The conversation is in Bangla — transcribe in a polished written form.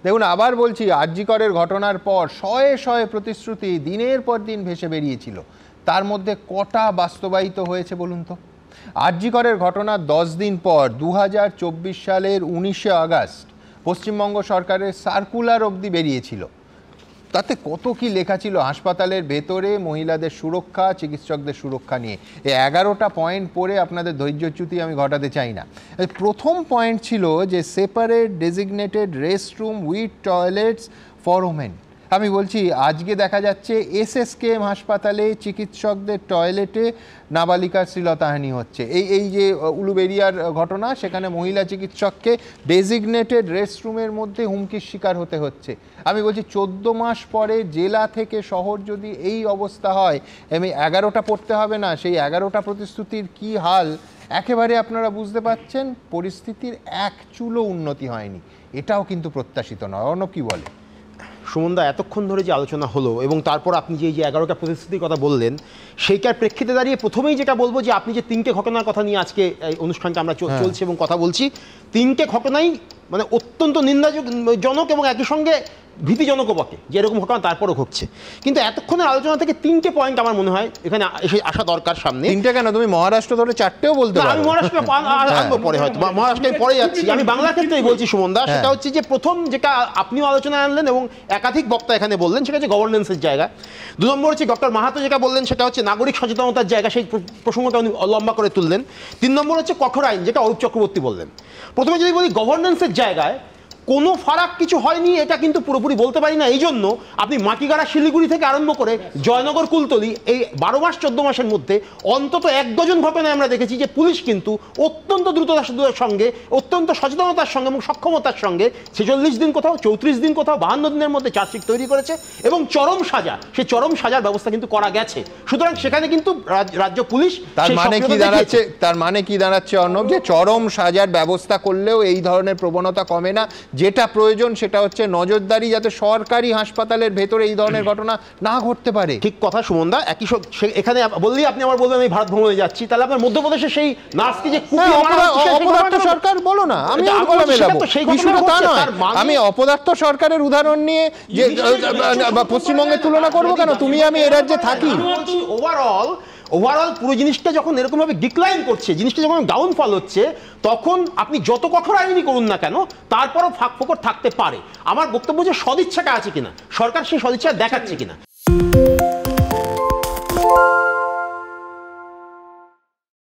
দেখুন, আবার বলছি, আরজি করের ঘটনার পর শয়ে শয়ে প্রতিশ্রুতি দিনের পর দিন ভেসে বেরিয়েছিল, তার মধ্যে কটা বাস্তবায়িত হয়েছে বলুন তো? আরজি করের ঘটনার 10 দিন পর 2024 সালের 19শে আগস্ট পশ্চিমবঙ্গ সরকারের সার্কুলার অবধি বেরিয়েছিল। তাতে কত কি লেখা ছিল হাসপাতালের ভেতরে মহিলাদের সুরক্ষা, চিকিৎসকদের সুরক্ষা নিয়ে। এই 11টা পয়েন্ট পড়ে আপনাদের ধৈর্যচ্যুতি আমি ঘটাতে চাই না। প্রথম পয়েন্ট ছিল যে separate designated restroom with toilets for women. আমি বলছি, আজকে দেখা যাচ্ছে এসএসকেএম হাসপাতালে চিকিৎসকদের টয়লেটে নাবালিকার শ্লীলতাহানি হচ্ছে। এই যে উলুবেড়িয়ার ঘটনা, সেখানে মহিলা চিকিৎসককে ডেজিগনেটেড রেস্টরুমের মধ্যে হুমকির শিকার হতে হচ্ছে। আমি বলছি, 14 মাস পরে জেলা থেকে শহর যদি এই অবস্থা হয়, আমি 11টা পড়তে হবে না, সেই 11টা প্রতিশ্রুতির কি হাল একেবারে আপনারা বুঝতে পাচ্ছেন। পরিস্থিতির এক চুলও উন্নতি হয়নি, এটাও কিন্তু প্রত্যাশিত নয়। অর্ণব কি বলে? সুমনদা, এতক্ষণ ধরে যে আলোচনা হলো এবং তারপর আপনি যে 11টা প্রতিশ্রুতির কথা বললেন, সেইটার প্রেক্ষিতে দাঁড়িয়ে প্রথমেই যেটা বলবো যে আপনি যে 3টে ঘটনার কথা নিয়ে আজকে এই অনুষ্ঠানটা আমরা চলছে এবং কথা বলছি, 3টে ঘটনাই মানে অত্যন্ত নিন্দাজনক এবং একই সঙ্গে ভীতিজনকও বটে যে এরকম ঘটনা তারপরও ঘটছে। কিন্তু এতক্ষণের আলোচনা থেকে 3টে পয়েন্ট আমার মনে হয় এখানে এসে আসা দরকার সামনে। 3টে কেন, তুমি মহারাষ্ট্র ধরে 4টেও বলতে পারো। আমি মহারাষ্ট্র আনবো পরে, হয়তো মহারাষ্ট্রে পরে যাচ্ছি, আমি বাংলার ক্ষেত্রেই বলছি সুমনদা। সেটা হচ্ছে যে প্রথম যেটা আপনিও আলোচনা আনলেন এবং একাধিক বক্তা এখানে বললেন, সেটা হচ্ছে গভর্নেন্সের জায়গা। 2 নম্বর হচ্ছে ডক্টর মাহাতো যেটা বললেন, সেটা হচ্ছে নাগরিক সচেতনতার জায়গা, সেই প্রসঙ্গটা উনি লম্বা করে তুললেন। 3 নম্বর হচ্ছে কঠোর আইন, যেটা অরূপ চক্রবর্তী বললেন। প্রথমে যদি বলি গভর্নেন্সের জায়গায় কোনো ফারাক কিছু হয়নি, এটা কিন্তু পুরোপুরি বলতে পারি না। এই জন্য আপনি মাটিগাড়া শিলিগুড়ি থেকে আরম্ভ করে জয়নগর কুলতলি, এই 12 মাস 14 মাসের মধ্যে অন্তত 1 ডজন ঘটনায় আমরা দেখেছি যে পুলিশ কিন্তু অত্যন্ত দ্রুততার সঙ্গে, অত্যন্ত সচেতনতার সঙ্গে এবং সক্ষমতার সঙ্গে 46 দিন কোথাও, 34 দিন কোথাও, 52 দিনের মধ্যে চার্জশিট তৈরি করেছে এবং চরম সাজা, সেই চরম সাজার ব্যবস্থা কিন্তু করা গেছে। সুতরাং সেখানে কিন্তু রাজ্য পুলিশ, তার মানে কি দাঁড়াচ্ছে অর্ণব, যে চরম সাজার ব্যবস্থা করলেও এই ধরনের প্রবণতা কমে না। যেটা প্রয়োজন সেটা হচ্ছে নজরদারি, যাতে সরকারি হাসপাতালের ভেতরে এই ধরনের ঘটনা না ঘটতে পারে। ঠিক কথা সুমনদা। একই এখানে বললেই আপনি আবার বলবেন আমি ভারত ভ্রমণে যাচ্ছি, তাহলে আপনার মধ্যপ্রদেশে সেই নার্সকে যে অপদার্থ সরকার বলো না, আমি আমি অপদার্থ সরকারের উদাহরণ নিয়ে যে পশ্চিমবঙ্গের তুলনা করবো কেন? তুমি আমি এ রাজ্যে থাকি। ওভারঅল পুরো জিনিসটা যখন এরকমভাবে ডিক্লাইন করছে, জিনিসটা যখন ডাউনফল হচ্ছে, তখন আপনি যত কঠোর আইনি করুন না কেন, তারপরও ফাঁক ফোকর থাকতে পারে। আমার বক্তব্য যে সদিচ্ছাটা আছে কিনা, সরকার সেই সদিচ্ছা দেখাচ্ছে কিনা।